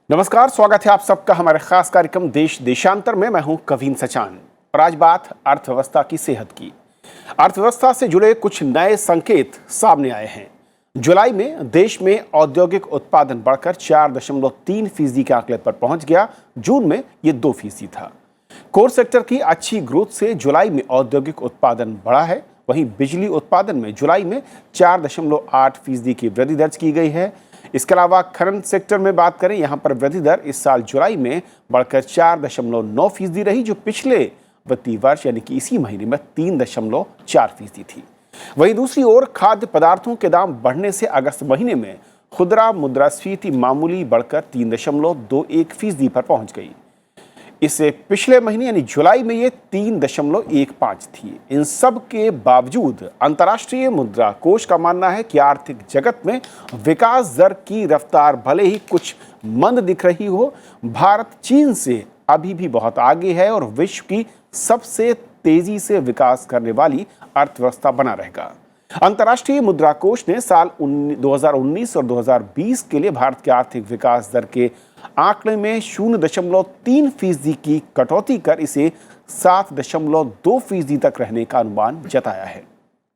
नमस्कार, स्वागत है आप सबका हमारे खास कार्यक्रम देश देशांतर में। मैं हूं कवीन सचान और आज बात अर्थव्यवस्था की सेहत की। अर्थव्यवस्था से जुड़े कुछ नए संकेत सामने आए हैं। जुलाई में देश में औद्योगिक उत्पादन बढ़कर 4.3% के आंकड़े पर पहुंच गया। जून में ये 2% था। कोर सेक्टर की अच्छी ग्रोथ से जुलाई में औद्योगिक उत्पादन बढ़ा है। वहीं बिजली उत्पादन में जुलाई में 4.8% की वृद्धि दर्ज की गई है। इसके अलावा खनन सेक्टर में बात करें, यहां पर वृद्धि दर इस साल जुलाई में बढ़कर 4.9% रही, जो पिछले वित्तीय वर्ष यानी कि इसी महीने में 3.4% थी। वहीं दूसरी ओर खाद्य पदार्थों के दाम बढ़ने से अगस्त महीने में खुदरा मुद्रास्फीति मामूली बढ़कर 3.21% पर पहुंच गई। इससे पिछले महीने यानी जुलाई में ये 3.15 थी। इन सब के बावजूद अंतर्राष्ट्रीय मुद्रा कोष का मानना है कि आर्थिक जगत में विकास दर की रफ्तार भले ही कुछ मंद दिख रही हो, भारत चीन से अभी भी बहुत आगे है और विश्व की सबसे तेजी से विकास करने वाली अर्थव्यवस्था बना रहेगा। अंतर्राष्ट्रीय मुद्रा कोष ने साल 2019 और 2020 के लिए भारत के आर्थिक विकास दर के आंकड़े में 0.3% की कटौती कर इसे 7.2% तक रहने का अनुमान जताया है।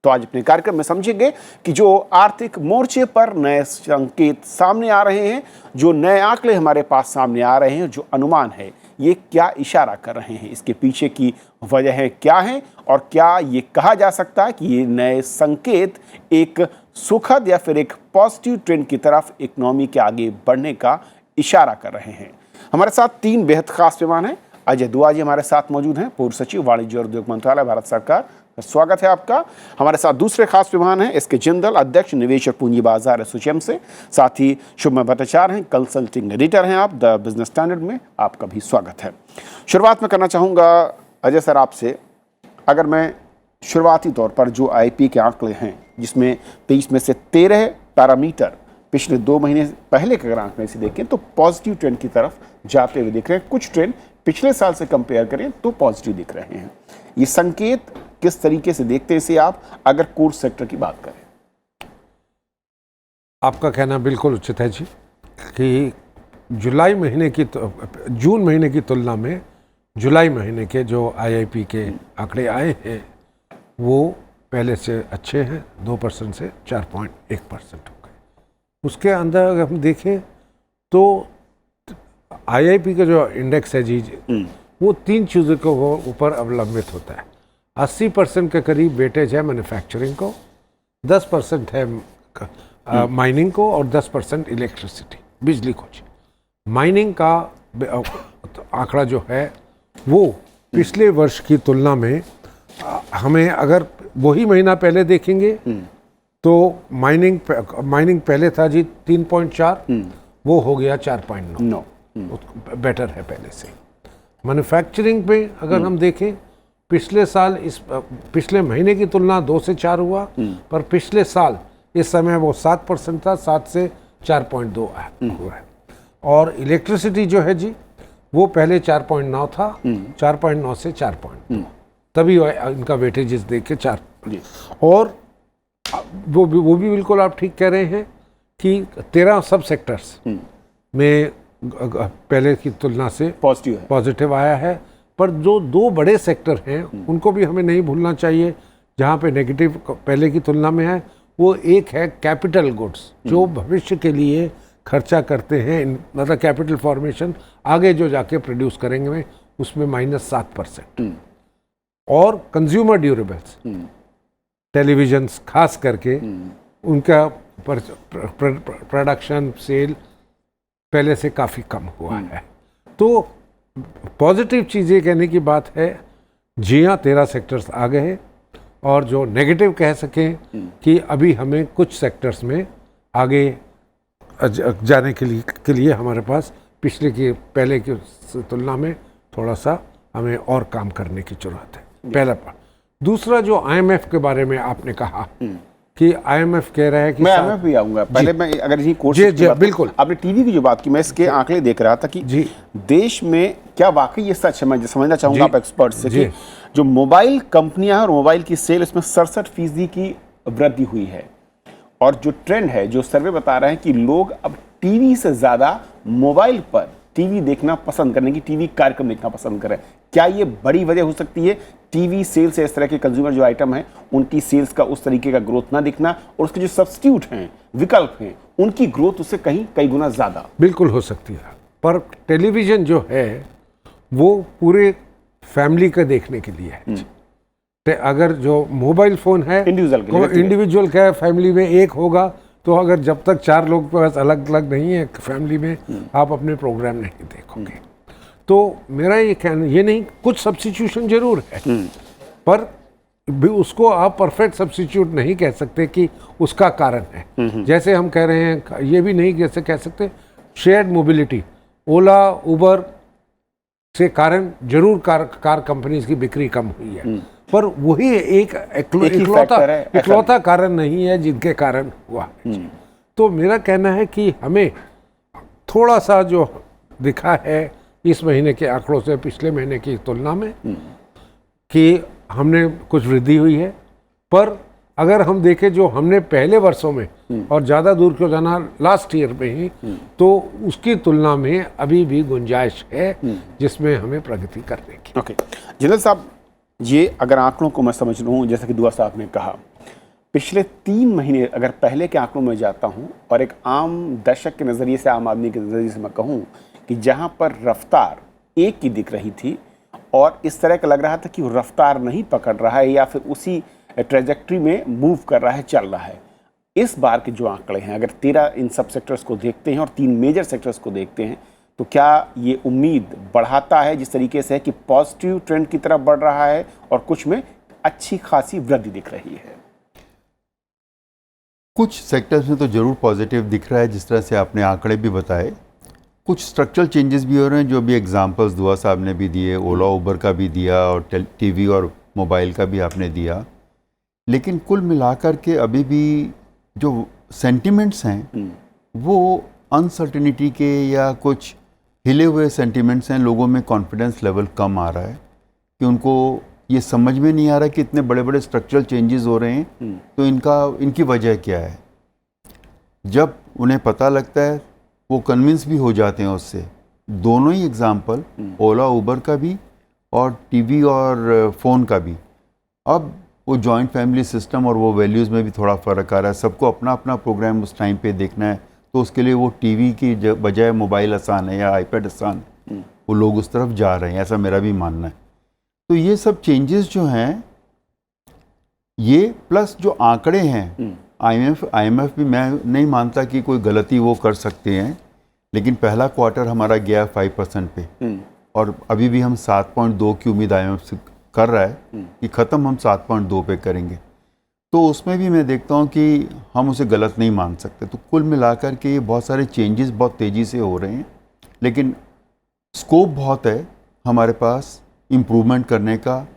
तो आज अपने कार्यक्रम में समझेंगे कि जो आर्थिक मोर्चे पर नए संकेत सामने आ रहे हैं, जो नए आंकड़े हमारे पास सामने आ रहे हैं, जो अनुमान है, ये क्या इशारा कर रहे हैं, इसके पीछे की वजहें क्या हैं और क्या ये कहा जा सकता है कि ये नए संकेत एक सुखद या फिर एक पॉजिटिव ट्रेंड की तरफ इकोनॉमी के आगे बढ़ने का इशारा कर रहे हैं। हमारे साथ तीन बेहद खास मेहमान हैं। अजय दुआ जी हमारे साथ मौजूद हैं, पूर्व सचिव वाणिज्य और उद्योग मंत्रालय, भारत सरकार। स्वागत है आपका। हमारे साथ दूसरे खास मेहमान हैं एसके जिंदल, अध्यक्ष निवेश और पूंजी बाजार एसोसिएशन से। साथ ही शुभम भट्टाचार्य हैं, कंसल्टिंग एडिटर हैं आप द बिजनेस स्टैंडर्ड में। आपका भी स्वागत है। शुरुआत में करना चाहूँगा अजय सर आपसे। अगर मैं शुरुआती तौर पर जो आईपी के आंकड़े हैं, जिसमें 23 में से 13 पैरामीटर पिछले 2 महीने पहले के अगर आंकड़े से देखें तो पॉजिटिव ट्रेंड की तरफ जाते हुए दिख रहे हैं। कुछ ट्रेंड पिछले साल से कंपेयर करें तो पॉजिटिव दिख रहे हैं। ये संकेत किस तरीके से देखते हैं इसे आप, अगर कोर सेक्टर की बात करें? आपका कहना बिल्कुल उचित है जी कि जून महीने की तुलना में जुलाई महीने के जो आईआईपी के आंकड़े आए हैं वो पहले से अच्छे हैं। 2% से 4.1% हो गए। उसके अंदर अगर हम देखें तो आईआईपी का जो इंडेक्स है जी वो 3 चीज़ों के ऊपर अवलंबित होता है। 80% के करीब वेटेज है मैन्युफैक्चरिंग को, 10% है माइनिंग को और 10% इलेक्ट्रिसिटी, बिजली को। माइनिंग का आंकड़ा जो है वो पिछले वर्ष की तुलना में हमें अगर वही महीना पहले देखेंगे तो माइनिंग पहले था जी 3.4, वो हो गया 4.9। बेटर है पहले से। मैन्युफैक्चरिंग पे अगर हम देखें पिछले महीने की तुलना 2 से 4 हुआ, पर पिछले साल इस समय वो 7% था, 7 से 4.2 हुआ है। और इलेक्ट्रिसिटी जो है जी वो पहले 4.9 था, 4.9 से 4.2, तभी इनका वेटेजेस देख के 4। और वो भी बिल्कुल आप ठीक कह रहे हैं कि 13 सब सेक्टर्स में पहले की तुलना से पॉजिटिव आया है। पर जो 2 बड़े सेक्टर हैं उनको भी हमें नहीं भूलना चाहिए जहाँ पे नेगेटिव पहले की तुलना में है। वो एक है कैपिटल गुड्स, जो भविष्य के लिए खर्चा करते हैं, मतलब कैपिटल फॉर्मेशन आगे जो जाके प्रोड्यूस करेंगे, उसमें -7%। और कंज्यूमर ड्यूरेबल्स, टेलीविजन्स खास करके, उनका प्रोडक्शन सेल पहले से काफ़ी कम हुआ है। तो पॉजिटिव चीज़ें कहने की बात है, जी हाँ 13 सेक्टर्स आ गए हैं। और जो नेगेटिव कह सकें कि अभी हमें कुछ सेक्टर्स में आगे जाने के लिए हमारे पास पहले की तुलना में थोड़ा सा हमें और काम करने की जरूरत है। पहला पार्ट। दूसरा जो आईएमएफ के बारे में आपने कहा कि आईएमएफ कह रहा है कि मैं आईएमएफ भी आऊंगा। पहले मैं अगर इसी कोर्स की बात, बिल्कुल आपने टीवी की जो बात की, मैं इसके आंकड़े देख रहा था कि देश में क्या वाकई ये सच है। मैं समझना चाहूंगा आप एक्सपर्ट से कि जो मोबाइल कंपनियां हैं और मोबाइल की सेल, इसमें 67% की वृद्धि हुई है। और जो ट्रेंड है, जो सर्वे बता रहा है कि लोग अब टीवी से ज़्यादा मोबाइल पर टीवी देखना पसंद करें, कि टीवी कार्यक्रम देखना पसंद करें। क्या ये बड़ी वजह हो सकती है टीवी सेल्स या इस तरह के कंज्यूमर जो आइटम हैं उनकी सेल्स का उस तरीके का ग्रोथ ना दिखना, और उसके जो सब्स्टिट्यूट हैं, विकल्प हैं, उनकी ग्रोथ उससे कहीं कई गुना ज़्यादा? बिल्कुल हो सकती है, पर टेलीविज़न जो है वो पूरे फैमिली का देखने के लिए है। अगर जो मोबाइल फ़ोन है इंडिविजुअल का है, फैमिली में एक होगा, तो अगर जब तक 4 लोग बस अलग अलग नहीं है फैमिली में, आप अपने प्रोग्राम नहीं देखोगे। तो मेरा ये कहना ये नहीं, कुछ सब्स्टिट्यूशन जरूर है, पर भी उसको आप परफेक्ट सब्स्टिट्यूट नहीं कह सकते कि उसका कारण है। जैसे हम कह रहे हैं, ये भी नहीं कैसे कह सकते शेयर्ड मोबिलिटी, ओला उबर से कारण जरूर कार कंपनीज की बिक्री कम हुई है, पर वही एक इकलौता कारण नहीं है जिनके कारण हुआ है। तो मेरा कहना है कि हमें थोड़ा सा जो दिखा है इस महीने के आंकड़ों से पिछले महीने की तुलना में कि हमने कुछ वृद्धि हुई है, पर अगर हम देखें जो हमने पहले वर्षों में और ज़्यादा दूर क्यों जाना, लास्ट ईयर में ही, तो उसकी तुलना में अभी भी गुंजाइश है जिसमें हमें प्रगति करने की। ओके जिंदल साहब, ये अगर आंकड़ों को मैं समझ लूँ, जैसा कि दुआ साहब ने कहा, पिछले 3 महीने अगर पहले के आंकड़ों में जाता हूँ और एक आम दर्शक के नज़रिए से, आम आदमी के नज़रिए से मैं कहूँ कि जहाँ पर रफ्तार एक की दिख रही थी और इस तरह का लग रहा था कि वो रफ्तार नहीं पकड़ रहा है या फिर उसी ट्रेजेक्ट्री में मूव कर रहा है, चल रहा है। इस बार के जो आंकड़े हैं, अगर 13 इन सब सेक्टर्स को देखते हैं और 3 मेजर सेक्टर्स को देखते हैं, तो क्या ये उम्मीद बढ़ाता है जिस तरीके से है कि पॉजिटिव ट्रेंड की तरफ बढ़ रहा है और कुछ में अच्छी खासी वृद्धि दिख रही है? कुछ सेक्टर्स में तो ज़रूर पॉजिटिव दिख रहा है, जिस तरह से आपने आंकड़े भी बताए। कुछ स्ट्रक्चरल चेंजेस भी हो रहे हैं, जो भी एग्जांपल्स दुआ साहब ने भी दिए, ओला उबर का भी दिया और टीवी और मोबाइल का भी आपने दिया। लेकिन कुल मिलाकर के अभी भी जो सेंटिमेंट्स हैं वो अनसर्टेनिटी के या कुछ हिले हुए सेंटिमेंट्स हैं। लोगों में कॉन्फिडेंस लेवल कम आ रहा है कि उनको ये समझ में नहीं आ रहा कि इतने बड़े बड़े स्ट्रक्चरल चेंजेस हो रहे हैं, तो इनकी वजह क्या है। जब उन्हें पता लगता है वो कन्विंस भी हो जाते हैं उससे। दोनों ही एग्जाम्पल, ओला उबर का भी और टीवी और फ़ोन का भी, अब वो जॉइंट फैमिली सिस्टम और वो वैल्यूज़ में भी थोड़ा फ़र्क आ रहा है। सबको अपना अपना प्रोग्राम उस टाइम पे देखना है, तो उसके लिए वो टीवी की बजाय मोबाइल आसान है या आईपैड आसान है, वो लोग उस तरफ जा रहे हैं, ऐसा मेरा भी मानना है। तो ये सब चेंजेस जो हैं, ये प्लस जो आंकड़े हैं, आईएमएफ भी मैं नहीं मानता कि कोई गलती वो कर सकते हैं, लेकिन पहला क्वार्टर हमारा गया 5% पे और अभी भी हम 7.2 की उम्मीद आईएमएफ से कर रहा है कि ख़त्म हम 7.2 पे करेंगे। तो उसमें भी मैं देखता हूँ कि हम उसे गलत नहीं मान सकते। तो कुल मिलाकर के ये बहुत सारे चेंजेस बहुत तेज़ी से हो रहे हैं, लेकिन स्कोप बहुत है हमारे पास इम्प्रूवमेंट करने का,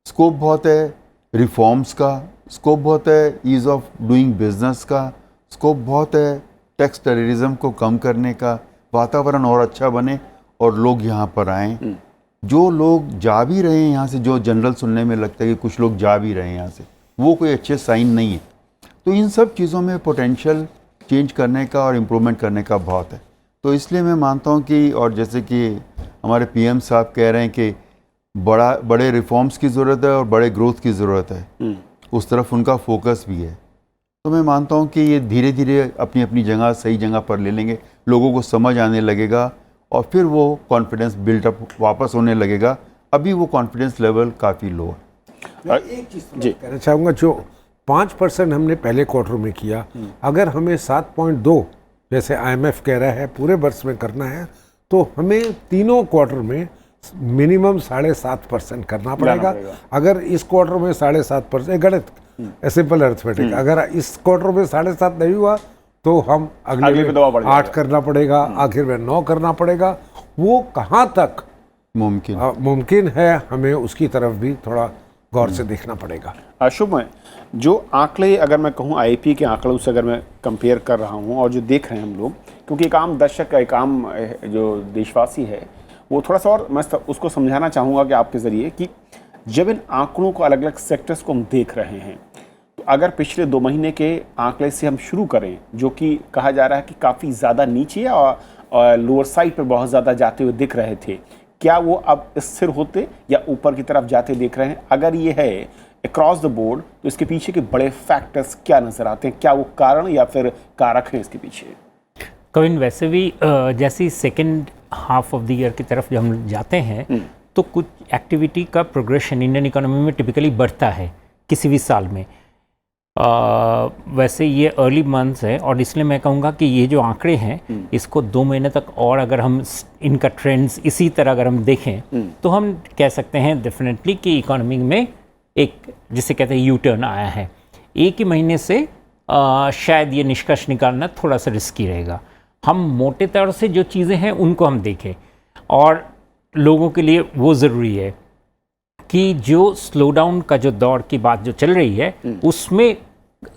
स्कोप बहुत है रिफॉर्म्स का, स्कोप बहुत है ईज़ ऑफ डूइंग बिजनेस का, स्कोप बहुत है टैक्स टेररिज्म को कम करने का, वातावरण और अच्छा बने और लोग यहाँ पर आएँ। जो लोग जा भी रहे हैं यहाँ से, जो जनरल सुनने में लगता है कि कुछ लोग जा भी रहे हैं यहाँ से, वो कोई अच्छे साइन नहीं है। तो इन सब चीज़ों में पोटेंशियल चेंज करने का और इम्प्रूवमेंट करने का बहुत है। तो इसलिए मैं मानता हूँ कि, और जैसे कि हमारे पीएम साहब कह रहे हैं कि बड़े रिफॉर्म्स की ज़रूरत है और बड़े ग्रोथ की ज़रूरत है, उस तरफ उनका फोकस भी है। तो मैं मानता हूँ कि ये धीरे धीरे अपनी अपनी जगह सही जगह पर ले लेंगे, लोगों को समझ आने लगेगा और फिर वो कॉन्फिडेंस बिल्डअप वापस होने लगेगा। अभी वो कॉन्फिडेंस लेवल काफ़ी लो है। एक चीज़ कहना चाहूँगा, जो 5% हमने पहले क्वार्टर में किया, अगर हमें 7.2 जैसे आईएमएफ कह रहा है पूरे वर्ष में करना है, तो हमें तीनों क्वार्टर में मिनिमम 7.5% करना पड़ेगा। अगर इस क्वार्टर में 7.5%, गणित सिंपल अर्थमेटिक, अगर इस क्वार्टर में 7.5 नहीं हुआ तो हम अगले में 8 करना पड़ेगा, आखिर में 9 करना पड़ेगा। वो कहाँ तक मुमकिन है, हमें उसकी तरफ भी थोड़ा गौर से देखना पड़ेगा। शुभ है, जो आंकड़े अगर मैं कहूँ आईपी के आंकड़ों से अगर मैं कंपेयर कर रहा हूँ और जो देख रहे हैं हम लोग, क्योंकि एक आम दर्शक का, एक आम जो देशवासी है, वो थोड़ा सा और मैं उसको समझाना चाहूँगा कि आपके ज़रिए कि जब इन आंकड़ों को अलग अलग सेक्टर्स को हम देख रहे हैं, तो अगर पिछले 2 महीने के आंकड़े से हम शुरू करें, जो कि कहा जा रहा है कि काफ़ी ज़्यादा नीचे और लोअर साइड पर बहुत ज़्यादा जाते हुए दिख रहे थे, क्या वो अब स्थिर होते या ऊपर की तरफ जाते देख रहे हैं? अगर ये है अक्रॉस द बोर्ड, तो इसके पीछे के बड़े फैक्टर्स क्या नज़र आते हैं? क्या वो कारण या फिर कारक हैं इसके पीछे? कविन, वैसे भी जैसे second half of the year की तरफ जब हम जाते हैं तो कुछ एक्टिविटी का प्रोग्रेशन इंडियन इकोनॉमी में टिपिकली बढ़ता है किसी भी साल में। वैसे ये अर्ली मंथ्स है और इसलिए मैं कहूँगा कि ये जो आंकड़े हैं इसको 2 महीने तक और अगर हम इनका ट्रेंड्स इसी तरह अगर हम देखें तो हम कह सकते हैं डेफिनेटली कि इकोनॉमी में एक जिसे कहते हैं यू टर्न आया है। एक ही महीने से शायद ये निष्कर्ष निकालना थोड़ा सा रिस्की रहेगा। हम मोटे तौर से जो चीज़ें हैं उनको हम देखें और लोगों के लिए वो ज़रूरी है कि जो स्लो डाउन का जो दौर की बात जो चल रही है उसमें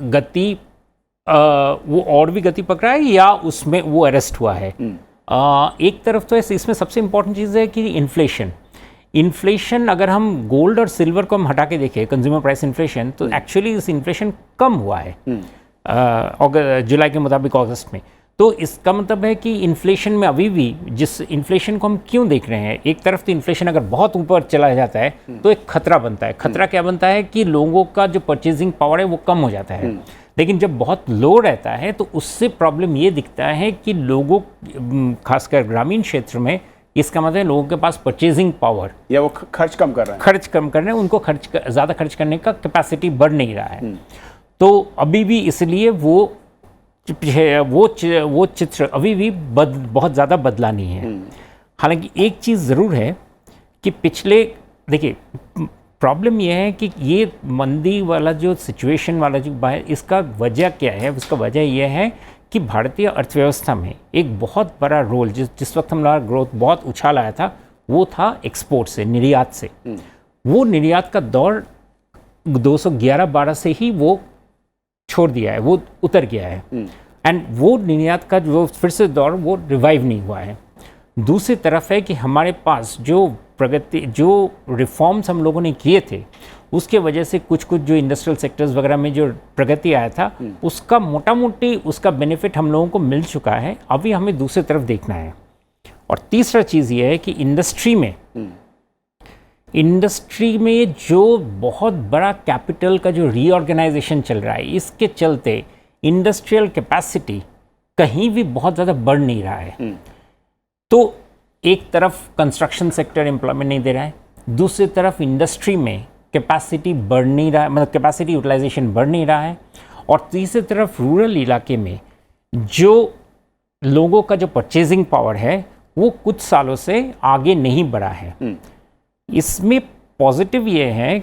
गति वो और भी गति पकड़ा है या उसमें वो अरेस्ट हुआ है। एक तरफ तो इसमें सबसे इम्पोर्टेंट चीज़ है कि इन्फ्लेशन अगर हम गोल्ड और सिल्वर को हम हटा के देखें, कंज्यूमर प्राइस इन्फ्लेशन, तो एक्चुअली इस इन्फ्लेशन कम हुआ है जुलाई के मुताबिक अगस्त में। तो इसका मतलब है कि इन्फ्लेशन में अभी भी जिस इन्फ्लेशन को हम क्यों देख रहे हैं, एक तरफ तो इन्फ्लेशन अगर बहुत ऊपर चला जाता है तो एक खतरा बनता है। खतरा क्या बनता है कि लोगों का जो परचेजिंग पावर है वो कम हो जाता है। लेकिन जब बहुत लो रहता है तो उससे प्रॉब्लम ये दिखता है कि लोगों, खासकर ग्रामीण क्षेत्र में, इसका मतलब है लोगों के पास परचेजिंग पावर या वो खर्च कम कर रहे हैं, उनको ज़्यादा खर्च करने का कैपेसिटी बढ़ नहीं रहा है। तो अभी भी इसलिए वो चित्र अभी भी बहुत ज़्यादा बदला नहीं है। हालांकि एक चीज़ ज़रूर है कि देखिए प्रॉब्लम यह है कि ये मंदी वाला जो सिचुएशन वाला जो इसका वजह क्या है? उसका वजह यह है कि भारतीय अर्थव्यवस्था में एक बहुत बड़ा रोल जिस वक्त हमारा ग्रोथ बहुत उछाल आया था वो था एक्सपोर्ट से, निर्यात से। वो निर्यात का दौर 211-12 से ही वो छोड़ दिया है, वो उतर गया है। एंड वो निर्यात का जो फिर से दौर वो रिवाइव नहीं हुआ है। दूसरी तरफ है कि हमारे पास जो रिफॉर्म्स हम लोगों ने किए थे उसके वजह से कुछ जो इंडस्ट्रियल सेक्टर्स वगैरह में जो प्रगति आया था उसका मोटा मोटी उसका बेनिफिट हम लोगों को मिल चुका है। अभी हमें दूसरी तरफ देखना है। और तीसरा चीज़ ये है कि इंडस्ट्री में जो बहुत बड़ा कैपिटल का जो रीऑर्गेनाइजेशन चल रहा है, इसके चलते इंडस्ट्रियल कैपेसिटी कहीं भी बहुत ज़्यादा बढ़ नहीं रहा है। तो एक तरफ कंस्ट्रक्शन सेक्टर एम्प्लॉयमेंट नहीं दे रहा है, दूसरी तरफ इंडस्ट्री में कैपेसिटी बढ़ नहीं रहा है, मतलब कैपेसिटी यूटिलाइजेशन बढ़ नहीं रहा है, और तीसरी तरफ रूरल इलाके में जो लोगों का जो परचेजिंग पावर है वो कुछ सालों से आगे नहीं बढ़ा है। इसमें पॉजिटिव ये है,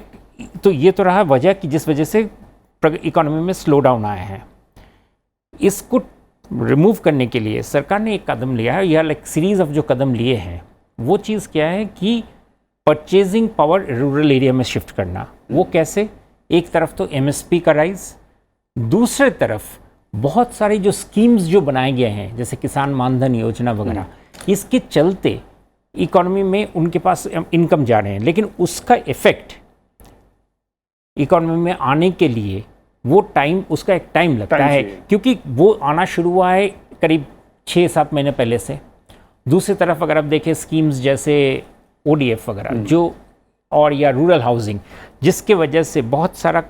तो ये तो रहा वजह कि जिस वजह से इकोनॉमी में स्लो डाउन आया है। इसको रिमूव करने के लिए सरकार ने एक कदम लिया है, या लाइक सीरीज ऑफ जो कदम लिए हैं वो चीज़ क्या है कि परचेजिंग पावर रूरल एरिया में शिफ्ट करना। वो कैसे? एक तरफ तो एमएसपी का राइज, दूसरे तरफ बहुत सारी जो स्कीम्स जो बनाए गए हैं जैसे किसान मानधन योजना वगैरह, इसके चलते इकोनॉमी में उनके पास इनकम जा रहे हैं, लेकिन उसका इफेक्ट इकोनॉमी में आने के लिए वो उसका एक टाइम लगता है, क्योंकि वो आना शुरू हुआ है करीब 6-7 महीने पहले से। दूसरी तरफ अगर आप देखें स्कीम्स जैसे ओडीएफ वगैरह जो और या रूरल हाउसिंग, जिसके वजह से बहुत सारा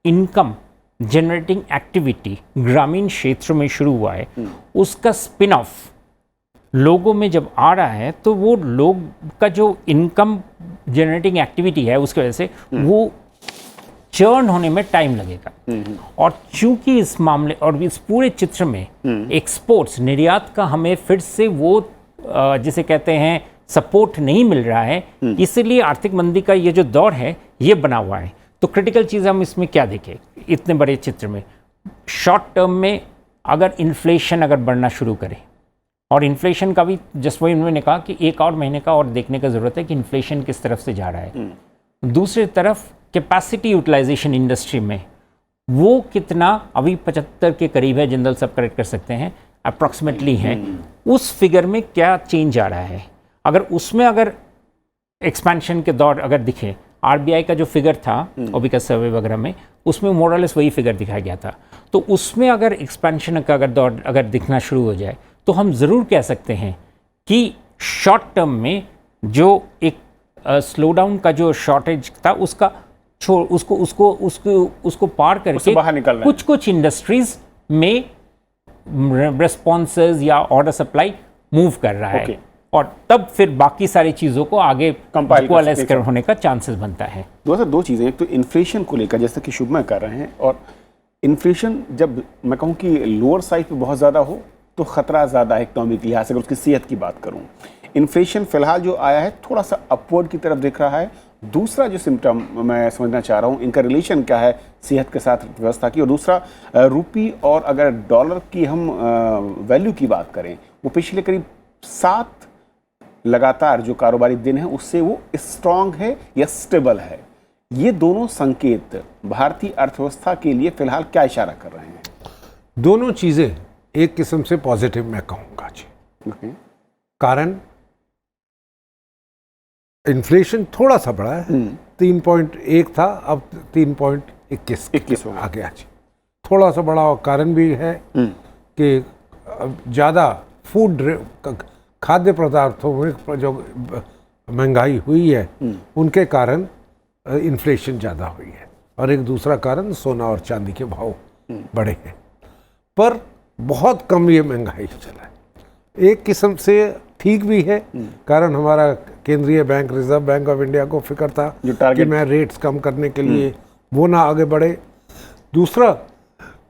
इनकम जनरेटिंग एक्टिविटी ग्रामीण क्षेत्र में शुरू हुआ है, उसका स्पिन ऑफ लोगों में जब आ रहा है तो वो लोग का जो इनकम जनरेटिंग एक्टिविटी है उसकी वजह से वो चर्न होने में टाइम लगेगा। और चूंकि इस मामले और इस पूरे चित्र में एक्सपोर्ट्स, निर्यात का हमें फिर से वो जिसे कहते हैं सपोर्ट नहीं मिल रहा है, इसलिए आर्थिक मंदी का ये जो दौर है ये बना हुआ है। तो क्रिटिकल चीज़ हम इसमें क्या देखें इतने बड़े चित्र में? शॉर्ट टर्म में अगर इन्फ्लेशन अगर बढ़ना शुरू करे, और इन्फ्लेशन का भी जस्ट वही उन्होंने कहा कि एक और महीने का और देखने का ज़रूरत है कि इन्फ्लेशन किस तरफ से जा रहा है। दूसरी तरफ कैपेसिटी यूटिलाइजेशन इंडस्ट्री में वो कितना, अभी 75 के करीब है, जनरल सब करेक्ट कर सकते हैं, अप्रॉक्सीमेटली है, उस फिगर में क्या चेंज आ रहा है? अगर उसमें अगर एक्सपेंशन के दौर अगर दिखे, आरबीआई का जो फिगर था ओबिका सर्वे वगैरह में, उसमें मोरलेस वही फिगर दिखाया गया था। तो उसमें अगर एक्सपेंशन का अगर दिखना शुरू हो जाए तो हम ज़रूर कह सकते हैं कि शॉर्ट टर्म में जो एक स्लो डाउन का जो शॉर्टेज था उसका उसको पार करके बाहर निकल रहे हैं। कुछ इंडस्ट्रीज में रिस्पॉन्सेज या ऑर्डर सप्लाई मूव कर रहा है और तब फिर बाकी सारी चीज़ों को आगे कोअलाइज होने का चांसेस बनता है। दो चीज़ें, एक तो इन्फ्लेशन को लेकर जैसा कि शुभमय कर रहे हैं, और इन्फ्लेशन जब मैं कहूँ कि लोअर साइड पे बहुत ज़्यादा हो तो ख़तरा ज़्यादा है इकोनॉमिक लिहाज से। अगर उसकी सेहत की बात करूँ, इन्फ्लेशन फिलहाल जो आया है थोड़ा सा अपवर्ड की तरफ दिख रहा है। दूसरा जो सिम्टम मैं समझना चाह रहा हूँ, इनका रिलेशन क्या है सेहत के साथ व्यवस्था की, और दूसरा रुपी और अगर डॉलर की हम वैल्यू की बात करें, वो पिछले करीब 7 लगातार जो कारोबारी दिन है उससे वो स्ट्रांग है या स्टेबल है। ये दोनों संकेत भारतीय अर्थव्यवस्था के लिए फिलहाल क्या इशारा कर रहे हैं? दोनों चीज़ें एक किस्म से पॉजिटिव मैं कहूँगा जी। कारण इन्फ्लेशन थोड़ा सा बढ़ा है, 3.1 था, अब 3.21 आ गया जी। थोड़ा सा बढ़ा, और कारण भी है कि ज़्यादा फूड खाद्य पदार्थों में जो महंगाई हुई है उनके कारण इन्फ्लेशन ज़्यादा हुई है, और एक दूसरा कारण सोना और चांदी के भाव बढ़े हैं। पर बहुत कम ये महंगाई चला है। एक किस्म से ठीक भी है, कारण हमारा केंद्रीय bank reserve bank of India को फिक्र था कि मैं रेट्स कम करने के लिए वो ना आगे बढ़े। दूसरा,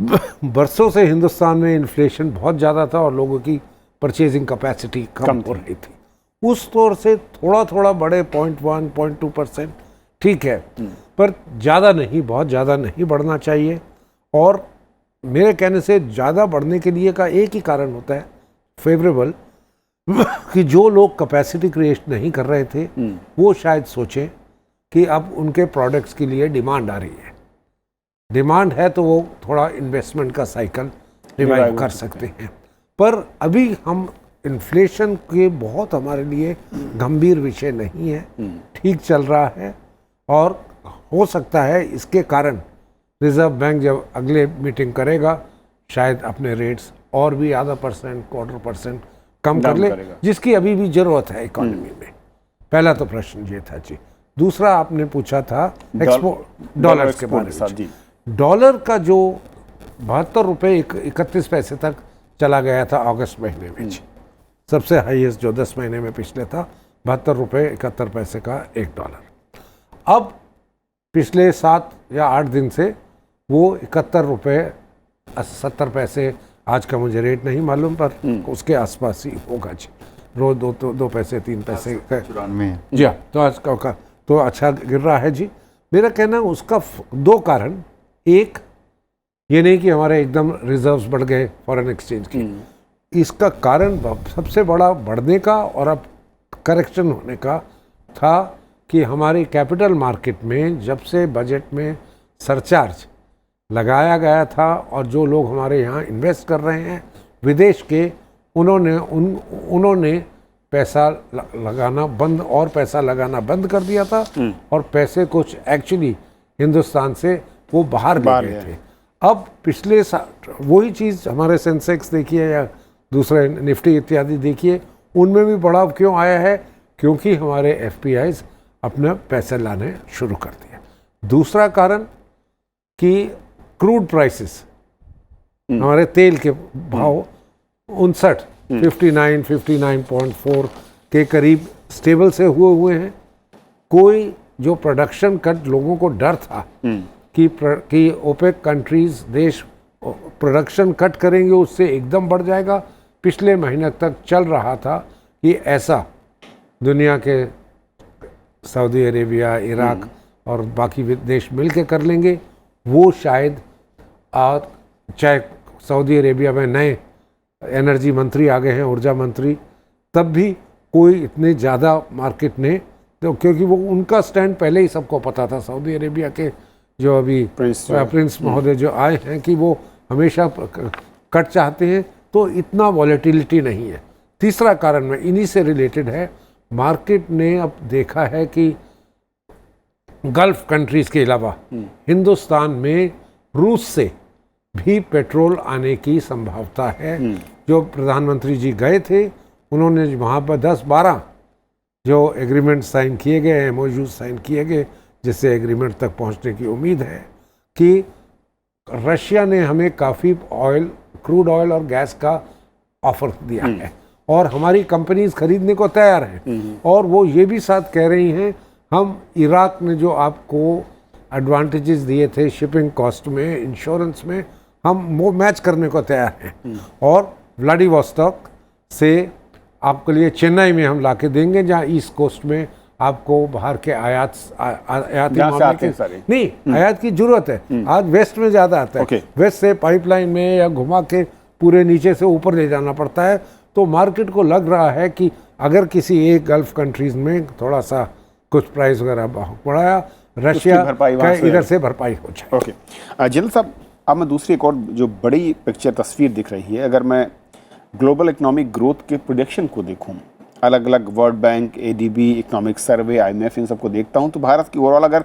बरसों से हिंदुस्तान में इन्फ्लेशन बहुत ज़्यादा था और लोगों की परचेजिंग कैपेसिटी कम हो रही थी। उस तौर से थोड़ा थोड़ा बढ़े, 0.1 0.2% ठीक है, पर ज़्यादा नहीं, बहुत ज़्यादा नहीं बढ़ना चाहिए। और मेरे कहने से ज़्यादा बढ़ने के लिए का एक ही कारण होता है फेवरेबल, कि जो लोग कैपेसिटी क्रिएट नहीं कर रहे थे वो शायद सोचें कि अब उनके प्रोडक्ट्स के लिए डिमांड आ रही है। डिमांड है तो वो थोड़ा इन्वेस्टमेंट का साइकिल रिवाइव कर सकते हैं। पर अभी हम इन्फ्लेशन के बहुत हमारे लिए गंभीर विषय नहीं है, ठीक चल रहा है, और हो सकता है इसके कारण रिजर्व बैंक जब अगले मीटिंग करेगा शायद अपने रेट्स और भी आधा %, 0.25% कम कर ले, जिसकी अभी भी जरूरत है इकोनॉमी में। पहला तो प्रश्न ये था जी। दूसरा आपने पूछा था एक्सपोर्ट डॉलर्स के बारे में। डॉलर का जो 72 रुपये 31 पैसे तक चला गया था अगस्त महीने में जी, सबसे हाईएस्ट जो 10 महीने में पिछले था, 72 रुपये 71 पैसे का $1। अब पिछले 7 या 8 दिन से वो 71 रुपये 70 पैसे, आज का मुझे रेट नहीं मालूम, पर उसके आसपास ही होगा जी। रोज 2 पैसे 3 पैसे में जी हाँ, तो आज का तो अच्छा गिर रहा है जी। मेरा कहना उसका 2 कारण, एक ये नहीं कि हमारे एकदम रिजर्व्स बढ़ गए फॉरेन एक्सचेंज की, इसका कारण सबसे बड़ा बढ़ने का और अब करेक्शन होने का था कि हमारे कैपिटल मार्केट में जब से बजट में सरचार्ज लगाया गया था और जो लोग हमारे यहाँ इन्वेस्ट कर रहे हैं विदेश के, उन्होंने पैसा लगाना बंद और पैसा लगाना बंद कर दिया था, और पैसे कुछ एक्चुअली हिंदुस्तान से वो बाहर ले गए थे। अब पिछले वही चीज़ हमारे सेंसेक्स देखिए या दूसरे निफ्टी इत्यादि देखिए, उनमें भी बढ़ाव क्यों आया है? क्योंकि हमारे एफपीआईज अपना पैसे लाने शुरू कर दिए। दूसरा कारण कि क्रूड प्राइसेस, हमारे तेल के भाव 59.4 के करीब स्टेबल से हुए हैं। कोई जो प्रोडक्शन कट लोगों को डर था कि ओपेक कंट्रीज देश प्रोडक्शन कट करेंगे उससे एकदम बढ़ जाएगा, पिछले महीने तक चल रहा था कि ऐसा दुनिया के सऊदी अरेबिया, इराक और बाकी देश मिलके कर लेंगे। वो शायद चाहे सऊदी अरेबिया में नए एनर्जी मंत्री आ गए हैं, ऊर्जा मंत्री, तब भी कोई इतने ज़्यादा मार्केट ने, तो क्योंकि वो उनका स्टैंड पहले ही सबको पता था, सऊदी अरेबिया के जो अभी प्रिंस महोदय जो आए हैं कि वो हमेशा कट चाहते हैं, तो इतना वॉलेटिलिटी नहीं है। तीसरा कारण में इन्हीं से रिलेटेड है, मार्केट ने अब देखा है कि गल्फ कंट्रीज के अलावा हिंदुस्तान में रूस से भी पेट्रोल आने की संभावना है। जो प्रधानमंत्री जी गए थे, उन्होंने वहाँ पर 10-12 जो एग्रीमेंट साइन किए गए, MOU साइन किए गए, जिससे एग्रीमेंट तक पहुँचने की उम्मीद है कि रशिया ने हमें काफ़ी ऑयल, क्रूड ऑयल और गैस का ऑफर दिया है और हमारी कंपनीज खरीदने को तैयार हैं। और वो ये भी साथ कह रही हैं, हम इराक में जो आपको एडवांटेजेस दिए थे शिपिंग कॉस्ट में, इंश्योरेंस में, हम वो मैच करने को तैयार हैं। और व्लादिवोस्टॉक से आपके लिए चेन्नई में हम लाके देंगे, जहाँ ईस्ट कोस्ट में आपको बाहर के आयाती मामले के नहीं, आयात की जरूरत है। आज वेस्ट में ज़्यादा आता है, वेस्ट से पाइपलाइन में या घुमा के पूरे नीचे से ऊपर ले जाना पड़ता है। तो मार्केट को लग रहा है कि अगर किसी एक गल्फ कंट्रीज में थोड़ा सा कुछ प्राइस वगैरह बढ़ाया, रशिया का इधर से भरपाई हो जाए। ओके जिल साहब, अब मैं दूसरी एक और जो बड़ी पिक्चर तस्वीर दिख रही है, अगर मैं ग्लोबल इकोनॉमिक ग्रोथ के प्रोडिक्शन को देखूं, अलग अलग world bank, ADB, economic survey, IMF, इन सबको देखता हूं, तो भारत की ओवरऑल अगर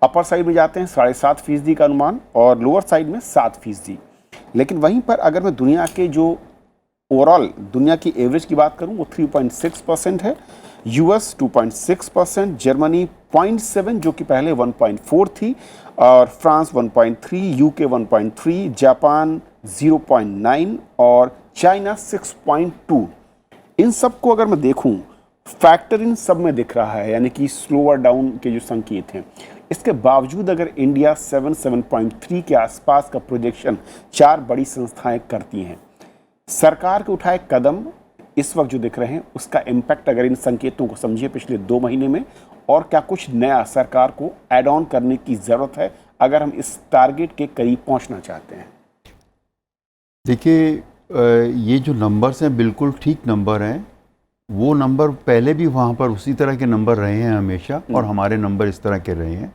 अपर साइड में जाते हैं 7.5% का अनुमान और लोअर साइड में 7%। लेकिन वहीं पर अगर मैं दुनिया के जो ओवरऑल दुनिया की एवरेज की बात करूं, वो 3.6% है, US 2.6%, जर्मनी 0.7 जो कि पहले 1.4 थी, और फ्रांस 1.3, UK 1.3, जापान 0.9 और चाइना 6.2। इन सब को अगर मैं देखूं, फैक्टर इन सब में दिख रहा है, यानी कि स्लोअर डाउन के जो संकेत हैं। इसके बावजूद अगर इंडिया 7.3 के आसपास का प्रोजेक्शन 4 बड़ी संस्थाएं करती हैं, सरकार के उठाए कदम इस वक्त जो दिख रहे हैं, उसका इम्पैक्ट अगर इन संकेतों को समझिए पिछले 2 महीने में, और क्या कुछ नया सरकार को ऐड ऑन करने की ज़रूरत है अगर हम इस टारगेट के करीब पहुंचना चाहते हैं? देखिए, ये जो नंबर्स हैं बिल्कुल ठीक नंबर हैं। वो नंबर पहले भी वहाँ पर उसी तरह के नंबर रहे हैं हमेशा, और हमारे नंबर इस तरह के रहे हैं।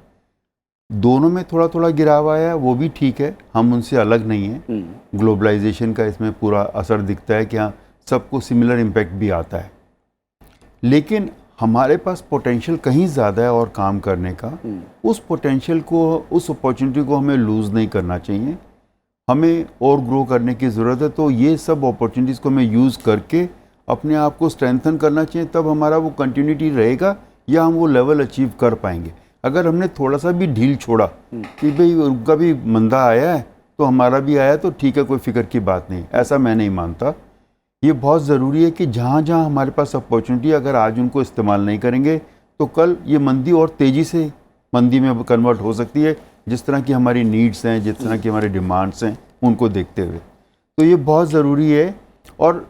दोनों में थोड़ा थोड़ा गिराव आया है, वो भी ठीक है, हम उनसे अलग नहीं हैं। ग्लोबलाइजेशन का इसमें पूरा असर दिखता है कि हाँ, सबको सिमिलर इम्पैक्ट भी आता है। लेकिन हमारे पास पोटेंशियल कहीं ज़्यादा है और काम करने का। उस पोटेंशियल को, उस अपॉर्चुनिटी को हमें लूज़ नहीं करना चाहिए। हमें और ग्रो करने की ज़रूरत है। तो ये सब अपॉर्चुनिटीज़ को हमें यूज़ करके अपने आप को स्ट्रेंथन करना चाहिए, तब हमारा वो कंटिन्यूटी रहेगा या हम वो लेवल अचीव कर पाएंगे। अगर हमने थोड़ा सा भी ढील छोड़ा कि भाई उनका भी मंदा आया है तो हमारा भी आया, तो ठीक है, कोई फिक्र की बात नहीं, ऐसा मैं नहीं मानता। ये बहुत ज़रूरी है कि जहाँ जहाँ हमारे पास अपॉर्चुनिटी, अगर आज उनको इस्तेमाल नहीं करेंगे तो कल ये मंदी और तेज़ी से मंदी में कन्वर्ट हो सकती है, जिस तरह की हमारी नीड्स हैं, जिस तरह की हमारे डिमांड्स हैं, उनको देखते हुए। तो ये बहुत ज़रूरी है। और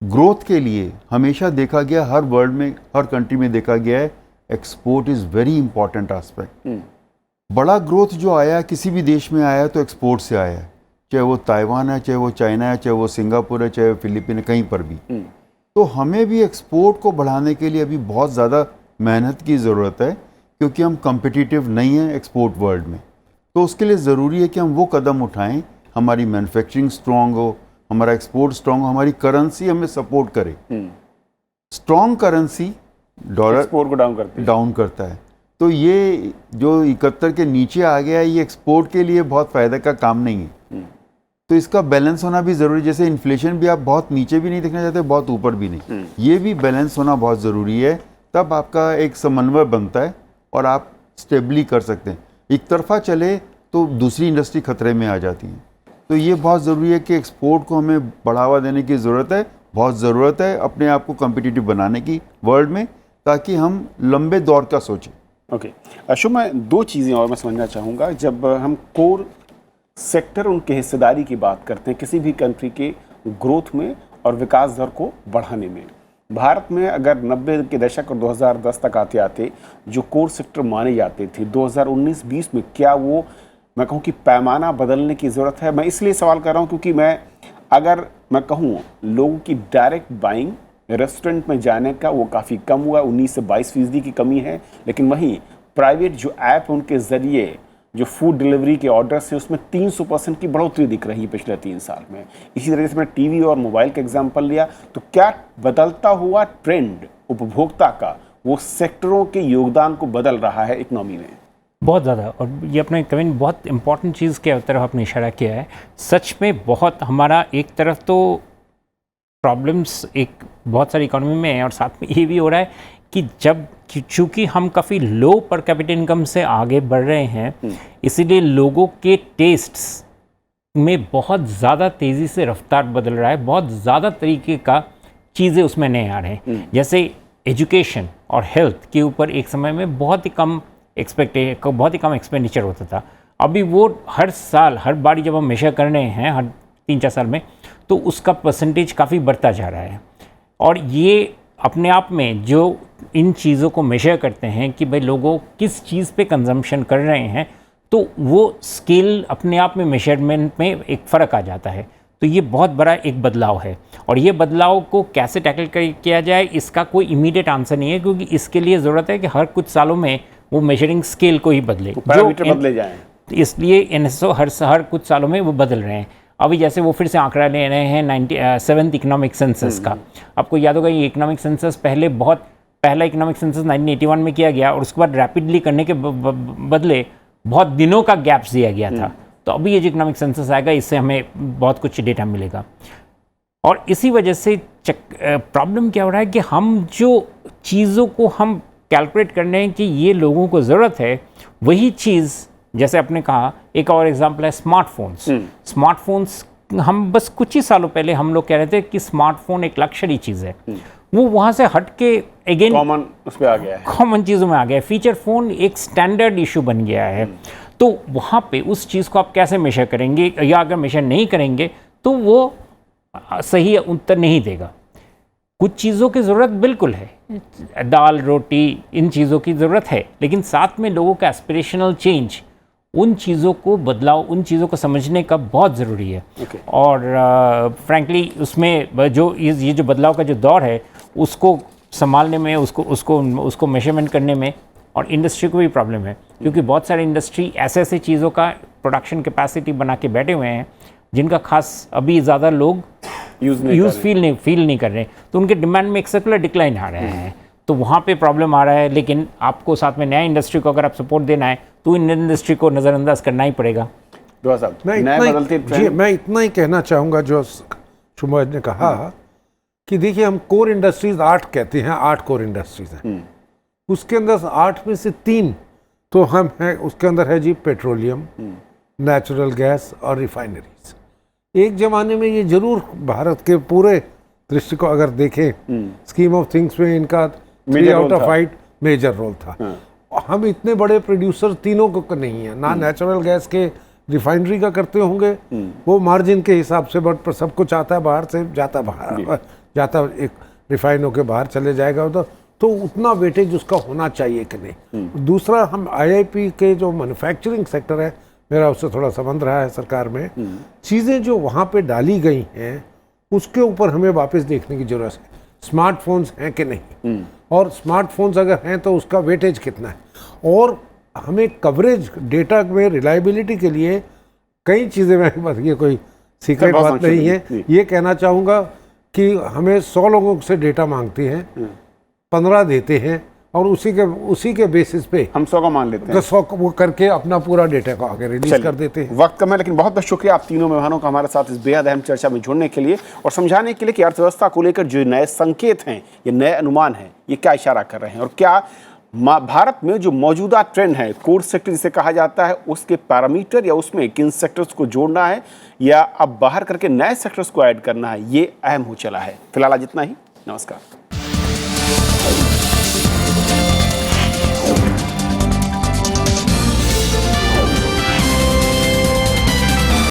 ग्रोथ के लिए हमेशा देखा गया, हर वर्ल्ड में, हर कंट्री में देखा गया है, export is very important aspect. बड़ा ग्रोथ जो आया किसी भी देश में आया तो एक्सपोर्ट से आया है, चाहे वो ताइवान है, चाहे वो चाइना है, चाहे वो सिंगापुर है, चाहे वो फिलीपीन है, कहीं पर भी। तो हमें भी एक्सपोर्ट को बढ़ाने के लिए अभी बहुत ज़्यादा मेहनत की ज़रूरत है, क्योंकि हम कम्पिटिटिव नहीं हैं एक्सपोर्ट वर्ल्ड में। तो उसके लिए ज़रूरी है कि हम वो कदम उठाएं, हमारी मैन्युफैक्चरिंग स्ट्रॉन्ग हो, हमारा एक्सपोर्ट स्ट्रॉन्ग हो, हमारी करेंसी हमें सपोर्ट करे। स्ट्रॉन्ग करेंसी डॉलर एक्सपोर्ट को डाउन करता है। तो ये जो 71 के नीचे आ गया है, ये एक्सपोर्ट के लिए बहुत फ़ायदे का काम नहीं है। तो इसका बैलेंस होना भी ज़रूरी। जैसे इन्फ्लेशन भी आप बहुत नीचे भी नहीं देखना चाहते, बहुत ऊपर भी नहीं, ये भी बैलेंस होना बहुत ज़रूरी है। तब आपका एक समन्वय बनता है और आप स्टेबली कर सकते हैं। एक तरफा चले तो दूसरी इंडस्ट्री खतरे में आ जाती है। तो ये बहुत ज़रूरी है कि एक्सपोर्ट को हमें बढ़ावा देने की ज़रूरत है, बहुत ज़रूरत है अपने आप को कम्पिटिटिव बनाने की वर्ल्ड में, ताकि हम लंबे दौर का सोचें। ओके अशु, मैं 2 चीज़ें और मैं समझना चाहूँगा। जब हम कोर सेक्टर, उनके हिस्सेदारी की बात करते हैं किसी भी कंट्री के ग्रोथ में और विकास दर को बढ़ाने में, भारत में अगर 90 के दशक और 2010 तक आते आते जो कोर सेक्टर माने जाते थे, 2019-20 में क्या वो, मैं कहूँ कि पैमाना बदलने की ज़रूरत है? मैं इसलिए सवाल कर रहा हूँ क्योंकि अगर मैं कहूँ लोगों की डायरेक्ट बाइंग, रेस्टोरेंट में जाने का, वो काफ़ी कम हुआ, 19 से 22% की कमी है। लेकिन वहीं प्राइवेट जो ऐप उनके ज़रिए जो फूड डिलीवरी के ऑर्डर्स हैं, उसमें 300% की बढ़ोतरी दिख रही है पिछले 3 साल में। इसी तरीके से मैं टीवी और मोबाइल का एग्जाम्पल लिया, तो क्या बदलता हुआ ट्रेंड उपभोक्ता का वो सेक्टरों के योगदान को बदल रहा है इकोनॉमी में। बहुत ज़्यादा। और ये अपने कविन बहुत इंपॉर्टेंट चीज़ के तरफ आपने इशारा किया है। सच में बहुत हमारा एक तरफ तो प्रॉब्लम्स एक बहुत सारी इकोनॉमी में है, और साथ में ये भी हो रहा है कि जब चूँकि हम काफ़ी लो पर कैपिटा इनकम से आगे बढ़ रहे हैं, इसीलिए लोगों के टेस्ट्स में बहुत ज़्यादा तेज़ी से रफ्तार बदल रहा है। बहुत ज़्यादा तरीके का चीज़ें उसमें नए आ रहे हैं। जैसे एजुकेशन और हेल्थ के ऊपर एक समय में बहुत ही कम एक्सपेंडिचर होता था। अभी वो हर साल हर बारी जब हम मेजर कर रहे हैं हर 3-4 साल में, तो उसका परसेंटेज काफ़ी बढ़ता जा रहा है। और ये अपने आप में जो इन चीज़ों को मेजर करते हैं कि भाई लोगों किस चीज़ पे कंजम्पशन कर रहे हैं, तो वो स्केल अपने आप में मेजरमेंट में एक फ़र्क आ जाता है। तो ये बहुत बड़ा एक बदलाव है, और ये बदलाव को कैसे टैकल किया जाए इसका कोई इमीडिएट आंसर नहीं है, क्योंकि इसके लिए ज़रूरत है कि हर कुछ सालों में वो मेजरिंग स्केल को ही बदले, पैरामीटर बदले जाएं। इसलिए एनएसओ हर कुछ सालों में वो बदल रहे हैं। अभी जैसे वो फिर से आंकड़ा ले रहे हैं 7th इकोनॉमिक सेंसस का। आपको याद होगा ये इकोनॉमिक सेंसस पहला इकोनॉमिक सेंसस 1981 में किया गया, और उसके बाद रैपिडली करने के बदले बहुत दिनों का गैप्स दिया गया था। तो अभी ये जो इकोनॉमिक सेंसस आएगा, इससे हमें बहुत कुछ डेटा मिलेगा। और इसी वजह से प्रॉब्लम क्या हो रहा है कि हम जो चीज़ों को हम कैलकुलेट कर रहे हैं कि ये लोगों को ज़रूरत है, वही चीज़ जैसे आपने कहा, एक और एग्जांपल है स्मार्टफोन्स। स्मार्टफोन्स हम बस कुछ ही सालों पहले हम लोग कह रहे थे कि स्मार्टफोन एक लक्जरी चीज़ है, वो वहाँ से हट के अगेन कॉमन उस पे आ गया है, कॉमन चीज़ों में आ गया है। फीचर फ़ोन एक स्टैंडर्ड इशू बन गया है। तो वहाँ पे उस चीज़ को आप कैसे मेजर करेंगे, या अगर मेजर नहीं करेंगे तो वो सही उत्तर नहीं देगा। कुछ चीज़ों की ज़रूरत बिल्कुल है, दाल रोटी इन चीज़ों की ज़रूरत है, लेकिन साथ में लोगों का एस्पिरेशनल चेंज, उन चीज़ों को बदलाव, उन चीज़ों को समझने का बहुत ज़रूरी है। और फ्रैंकली उसमें जो ये जो बदलाव का जो दौर है, उसको संभालने में, उसको मेजरमेंट करने में, और इंडस्ट्री को भी प्रॉब्लम है, क्योंकि बहुत सारी इंडस्ट्री ऐसे चीज़ों का प्रोडक्शन कैपेसिटी बना के बैठे हुए हैं जिनका खास अभी ज़्यादा लोग फील नहीं कर रहे हैं। तो उनके डिमांड में एक सर्कुलर डिक्लाइन आ रहे हैं, तो वहाँ पे प्रॉब्लम आ रहा है। लेकिन आपको साथ में नया इंडस्ट्री को अगर आप सपोर्ट देना है, तो इंडियन इंडस्ट्री को नज़रअंदाज करना ही पड़ेगा। मैं इतना ही कहना चाहूँगा जो शुमाइद ने कहा कि देखिए, हम कोर इंडस्ट्रीज 8 कहते हैं, 8 कोर इंडस्ट्रीज हैं। उसके अंदर 8 में से 3 तो हम हैं, उसके अंदर है जी पेट्रोलियम, नेचुरल गैस और रिफाइनरीज। एक ज़माने में ये जरूर भारत के पूरे दृष्टि को अगर देखें, स्कीम ऑफ थिंग्स में इनका 3 आउट ऑफ 8 मेजर रोल था। हम इतने बड़े प्रोड्यूसर तीनों को नहीं है, ना नेचुरल गैस के रिफाइनरी का करते होंगे, वो मार्जिन के हिसाब से, बट सब कुछ आता है बाहर से, जाता एक रिफाइन होकर बाहर चले जाएगा, तो उतना वेटेज उसका होना चाहिए कि नहीं। दूसरा, हम IIP के जो मैन्युफैक्चरिंग सेक्टर है, मेरा उससे थोड़ा संबंध रहा है सरकार में, चीज़ें जो वहाँ पे डाली गई हैं उसके ऊपर हमें वापस देखने की ज़रूरत है। स्मार्टफोन्स हैं कि नहीं, और स्मार्टफोन्स अगर हैं तो उसका वेटेज कितना है, और हमें कवरेज डेटा में रिलायबिलिटी के लिए कई चीज़ें, मैं बस ये कोई सीक्रेट बात नहीं है, ये कहना चाहूँगा कि हमें 100 लोगों से डेटा मांगती हैं, 15 देते हैं, और उसी के बेसिस पे हम 100 का मान लेते हैं, 100 वो करके अपना पूरा डेटा को आगे रिलीज कर देते हैं। वक्त कम है, लेकिन बहुत बहुत शुक्रिया आप तीनों मेहमानों का हमारे साथ इस बेहद अहम चर्चा में जुड़ने के लिए, और समझाने के लिए कि अर्थव्यवस्था को लेकर जो नए संकेत हैं, ये नए अनुमान हैं, ये क्या इशारा कर रहे हैं, और क्या भारत में जो मौजूदा ट्रेंड है, कोर सेक्टर जिसे कहा जाता है, उसके पैरामीटर या उसमें किन सेक्टर्स को जोड़ना है या अब बाहर करके नए सेक्टर्स को ऐड करना है, ये अहम हो चला है। फिलहाल आज इतना ही। नमस्कार।